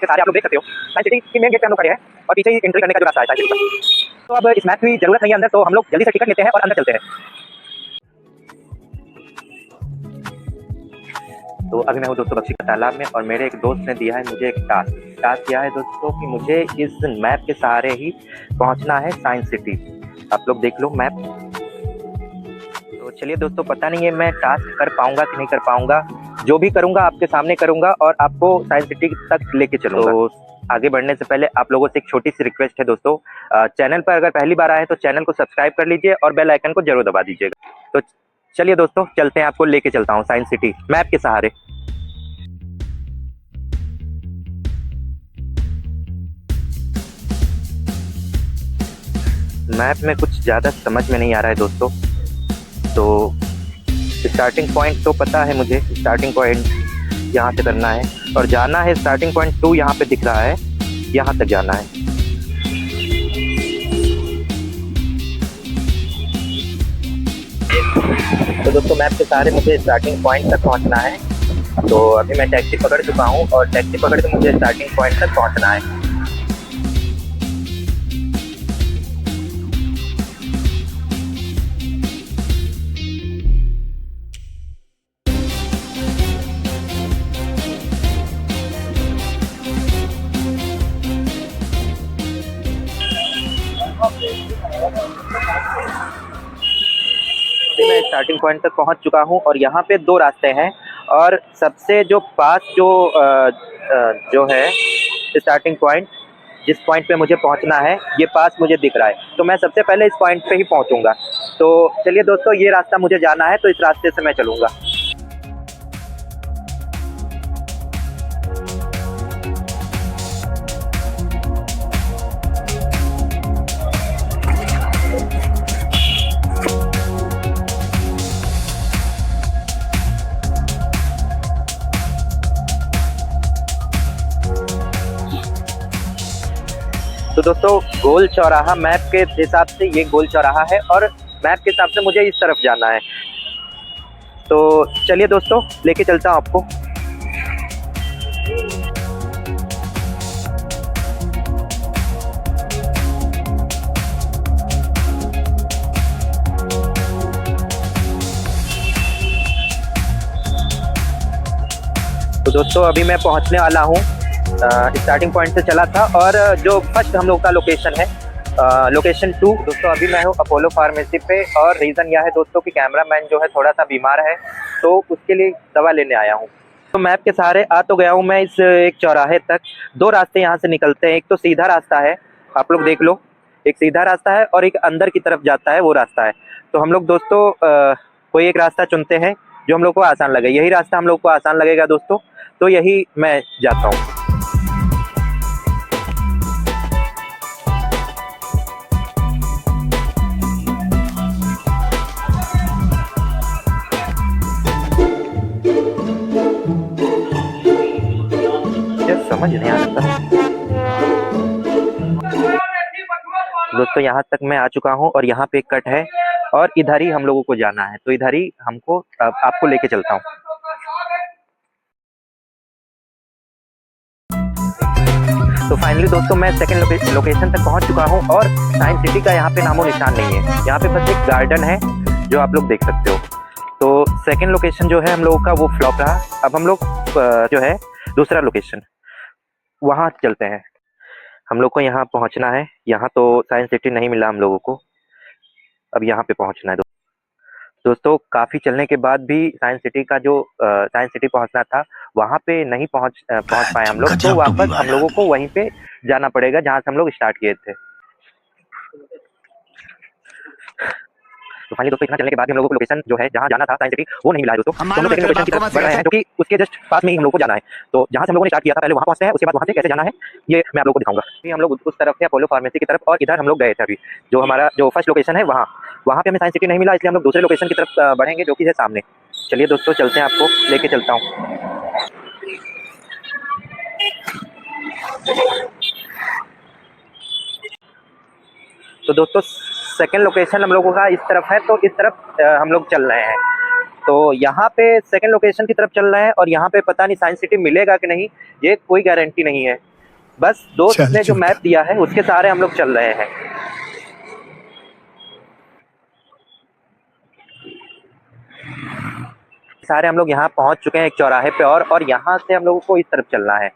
के सारे आप लोग देख सकते हो। साइंस सिटी की मेन गेट पे हम लोग खड़े हैं और पीछे ही एंट्री करने का जो रास्ता है साइंस सिटी का। तो अब इस मैप की जरूरत नहीं है अंदर, तो हम लोग जल्दी से टिकट लेते हैं और अंदर चलते हैं। तो अभी मैं हूँ दोस्तों बख्शी का तालाब में और मेरे एक दोस्त ने दिया है मुझे एक टास्क दिया है दोस्तों कि मुझे इस मैप के सहारे ही पहुँचना है साइंस सिटी। आप लोग देख लो मैप। तो चलिए दोस्तों, पता नहीं है मैं टास्क कर पाऊंगा कि नहीं कर पाऊंगा। जो भी करूंगा आपके सामने करूंगा और आपको साइंस सिटी तक लेके चलूंगा। तो आगे बढ़ने से पहले आप लोगों से एक छोटी सी रिक्वेस्ट है दोस्तों, चैनल पर अगर पहली बार आए तो चैनल को सब्सक्राइब कर लीजिए और बेल आइकन को जरूर दबा दीजिएगा। तो चलिए दोस्तों, चलते हैं, आपको लेके चलता हूँ साइंस सिटी मैप के सहारे। मैप में कुछ ज़्यादा समझ में नहीं आ रहा है दोस्तों। तो स्टार्टिंग पॉइंट तो पता है मुझे, स्टार्टिंग पॉइंट यहाँ से करना है और जाना है। स्टार्टिंग पॉइंट 2 यहाँ पे दिख रहा है, यहाँ तक जाना है। तो दोस्तों मैप के सहारे मुझे स्टार्टिंग पॉइंट तक पहुँचना है। तो अभी मैं टैक्सी पकड़ चुका हूँ और टैक्सी पकड़ के मुझे स्टार्टिंग पॉइंट तक पहुँचना है। मैं स्टार्टिंग पॉइंट तक पहुंच चुका हूं और यहाँ पे 2 रास्ते हैं और सबसे जो पास जो है स्टार्टिंग पॉइंट, जिस पॉइंट पे मुझे पहुंचना है, ये पास मुझे दिख रहा है। तो मैं सबसे पहले इस पॉइंट पे ही पहुंचूंगा। तो चलिए दोस्तों, ये रास्ता मुझे जाना है तो इस रास्ते से मैं चलूंगा। तो दोस्तों गोल चौराहा मैप के हिसाब से ये गोल चौराहा है और मैप के हिसाब से मुझे इस तरफ जाना है। तो चलिए दोस्तों, लेके चलता हूँ आपको। तो दोस्तों अभी मैं पहुँचने वाला हूँ। स्टार्टिंग पॉइंट से चला था और जो फर्स्ट हम लोग का लोकेशन है, लोकेशन 2। दोस्तों अभी मैं हूँ अपोलो फार्मेसी पे और रीज़न यह है दोस्तों कि कैमरामैन जो है थोड़ा सा बीमार है, तो उसके लिए दवा लेने आया हूँ। तो मैप के सहारे आ तो गया हूँ मैं इस एक चौराहे तक। 2 रास्ते यहाँ से निकलते हैं। एक तो सीधा रास्ता है, आप लोग देख लो, एक सीधा रास्ता है और एक अंदर की तरफ जाता है, वो रास्ता है। तो हम लोग दोस्तों कोई एक रास्ता चुनते हैं जो हम लोग को आसान लगे। यही रास्ता हम लोग को आसान लगेगा दोस्तों, तो यही मैं जाता हूँ। समझ नहीं आ रहा। दोस्तों यहाँ तक मैं आ चुका हूँ और यहाँ पे एक कट है और इधर ही हम लोगों को जाना है। तो इधर ही हमको आपको लेके चलता हूँ। तो फाइनली दोस्तों मैं सेकंड लोकेशन तक पहुँच चुका हूँ और साइंस सिटी का यहाँ पे नामो निशान नहीं है। यहाँ पे बस एक गार्डन है जो आप लोग देख सकते हो। तो सेकंड लोकेशन जो है हम लोगों का वो फ्लॉप रहा। अब हम लोग जो है दूसरा लोकेशन, वहाँ चलते हैं। हम लोग को यहाँ पहुँचना है। यहाँ तो साइंस सिटी नहीं मिला हम लोगों को, अब यहाँ पे पहुँचना है। दोस्तों काफ़ी चलने के बाद भी साइंस सिटी का जो साइंस सिटी पहुँचना था, वहाँ पे नहीं पहुँच पाए हम लोग। तो वापस हम लोगों को वहीं पे जाना पड़ेगा जहाँ से हम लोग स्टार्ट किए थे। तो फाइनली दोस्तों इतना चलने के बाद हम लोगों को लोकेशन जो है जहाँ जाना था साइंस सिटी, वो नहीं मिला है दोस्तों। तो हम लोग सेकंड लोकेशन की तरफ बढ़ रहे हैं जो कि उसके जस्ट पास में ही हम लोग को जाना है। तो जहाँ से हम लोगों ने स्टार्ट किया था पहले वहाँ पहुँचते हैं, उसके बाद वहाँ से कैसे जाना है ये मैं आप लोगों को दिखाऊंगा। फिर हम लोग उस तरफ थे अपोलो फार्मेसी की तरफ और इधर हम लोग गए थे। अभी जो हमारा जो फर्स्ट लोकेशन है वहाँ पे हमें साइंस सिटी नहीं मिला, इसलिए हम लोग दूसरे लोकेशन की तरफ बढ़ेंगे जो कि है सामने। चलिए दोस्तों चलते हैं, आपको लेके चलता हूँ। तो दोस्तों सेकंड लोकेशन हम लोगों का इस तरफ है, तो इस तरफ हम लोग चल रहे हैं। तो यहाँ पे सेकंड लोकेशन की तरफ चल रहे हैं और यहाँ पे पता नहीं साइंस सिटी मिलेगा कि नहीं, ये कोई गारंटी नहीं है। बस दोस्त ने जो मैप दिया है उसके सहारे हम लोग चल रहे हैं। सारे हम लोग यहाँ पहुँच चुके हैं एक चौराहे पे और यहाँ से हम लोगों को इस तरफ चलना है।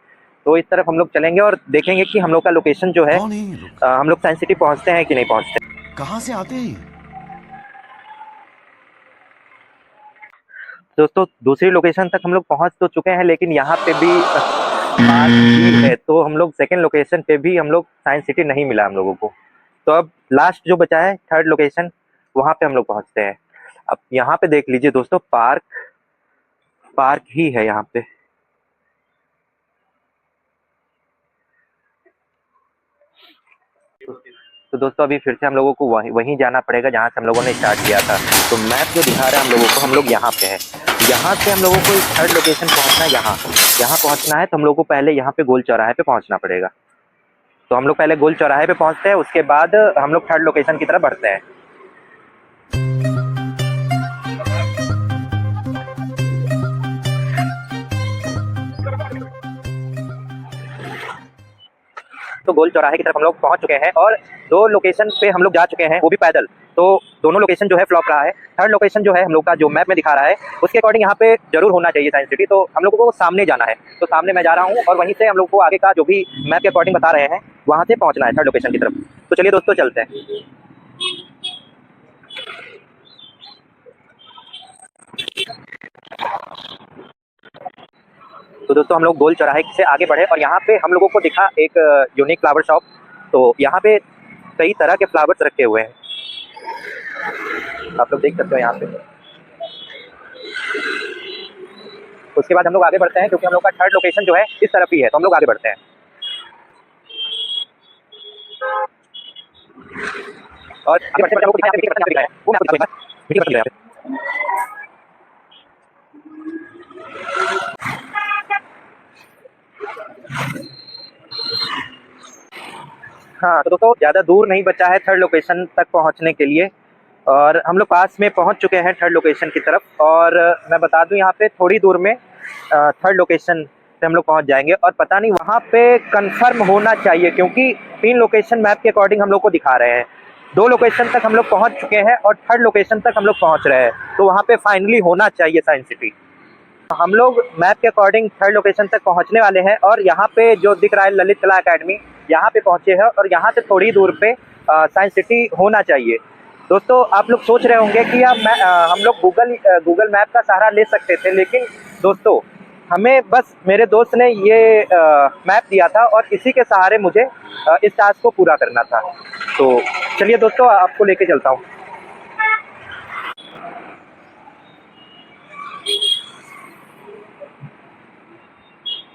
तो इस तरफ हम लोग चलेंगे और देखेंगे कि हम लोग का लोकेशन जो है हम लोग साइंस सिटी पहुँचते हैं कि नहीं पहुँचते। कहाँ से आते हैं दोस्तों दूसरी लोकेशन तक हम लोग पहुँच तो चुके हैं, लेकिन यहाँ पे भी पार्क ही है, तो हम लोग सेकेंड लोकेशन पे भी हम लोग साइंस सिटी नहीं मिला हम लोगों को। तो अब लास्ट जो बचा है थर्ड लोकेशन, वहाँ पे हम लोग पहुँचते हैं। अब यहाँ पे देख लीजिए दोस्तों, पार्क ही है यहाँ पे। तो दोस्तों अभी फिर से हम लोगों को वहीं जाना पड़ेगा जहाँ से हम लोगों ने स्टार्ट किया था। तो मैप जो दिखा रहा है हम लोगों को, हम लोग यहाँ पे हैं। यहाँ से हम लोगों को इस थर्ड लोकेशन पहुँचना है। यहाँ पहुँचना है तो हम लोगों को पहले यहाँ पे गोल चौराहे पे पहुँचना पड़ेगा। तो हम लोग पहले गोल चौराहे पे पहुँचते हैं, उसके बाद हम लोग थर्ड लोकेशन की तरफ बढ़ते हैं। तो गोल चौराहे की तरफ हम लोग पहुंच चुके हैं और 2 लोकेशन पे हम लोग जा चुके हैं, वो भी पैदल। तो दोनों लोकेशन जो है फ्लॉप रहा है। थर्ड लोकेशन जो है हम लोग का जो मैप में दिखा रहा है उसके अकॉर्डिंग यहाँ पे जरूर होना चाहिए साइंस सिटी। तो हम लोगों को सामने जाना है, तो सामने मैं जा रहा हूँ और वहीं से हम लोग को आगे का जो भी मैप के अकॉर्डिंग बता रहे हैं वहाँ से पहुँचना है थर्ड लोकेशन की तरफ। तो चलिए दोस्तों चलते हैं। तो दोस्तों हम लोग गोल चौराहे से आगे बढ़े और यहाँ पे हम लोगों को दिखा एक यूनिक फ्लावर शॉप। तो यहाँ पे कई तरह के फ्लावर्स रखे हुए हैं, आप लोग देख सकते हो यहाँ पे। उसके बाद हम लोग आगे बढ़ते हैं क्योंकि हम लोग का थर्ड लोकेशन जो है इस तरफ ही है, तो हम लोग आगे बढ़ते हैं। और आगे बढ़ते हम लोग को दिख रहा है वो मैं आपको दिखा रहा हूं। हाँ तो दोस्तों ज़्यादा दूर नहीं बचा है थर्ड लोकेशन तक पहुंचने के लिए और हम लोग पास में पहुंच चुके हैं थर्ड लोकेशन की तरफ। और मैं बता दूं यहाँ पे थोड़ी दूर में थर्ड लोकेशन पे हम लोग पहुंच जाएंगे और पता नहीं वहाँ पे कंफर्म होना चाहिए क्योंकि 3 लोकेशन मैप के अकॉर्डिंग हम लोग को दिखा रहे हैं। 2 लोकेशन तक हम लोग पहुँच चुके हैं और थर्ड लोकेशन तक हम लोग पहुँच रहे हैं, तो वहाँ पे फाइनली होना चाहिए साइंस सिटी। हम लोग मैप के अकॉर्डिंग थर्ड लोकेशन तक पहुंचने वाले हैं और यहाँ पे जो दिख रहा है ललित कला अकेडमी, यहाँ पे पहुंचे हैं और यहाँ से थोड़ी दूर पे साइंस सिटी होना चाहिए। दोस्तों आप लोग सोच रहे होंगे कि हम लोग गूगल मैप का सहारा ले सकते थे, लेकिन दोस्तों हमें बस मेरे दोस्त ने ये मैप दिया था और इसी के सहारे मुझे इस टास्क को पूरा करना था। तो चलिए दोस्तों आपको लेके चलता हूँ।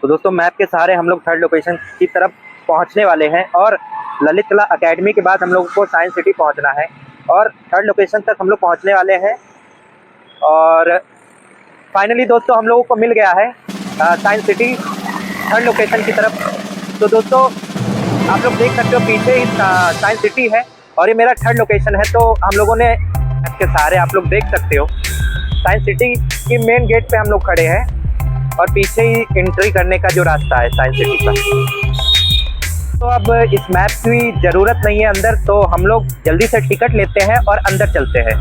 तो दोस्तों मैप के सहारे हम लोग थर्ड लोकेशन की तरफ पहुंचने वाले हैं और ललित कला अकेडमी के बाद हम लोगों को साइंस सिटी पहुंचना है और थर्ड लोकेशन तक हम लोग पहुंचने वाले हैं। और फाइनली दोस्तों हम लोगों को मिल गया है साइंस सिटी थर्ड लोकेशन की तरफ। तो दोस्तों आप लोग देख सकते हो पीछे ही साइंस सिटी है और ये मेरा थर्ड लोकेशन है। तो हम लोगों ने इसके सहारे आप लोग देख सकते हो साइंस सिटी की मेन गेट पे हम लोग खड़े हैं और पीछे ही एंट्री करने का जो रास्ता है साइंस सिटी का। तो अब इस मैप की ज़रूरत नहीं है अंदर, तो हम लोग जल्दी से टिकट लेते हैं और अंदर चलते हैं।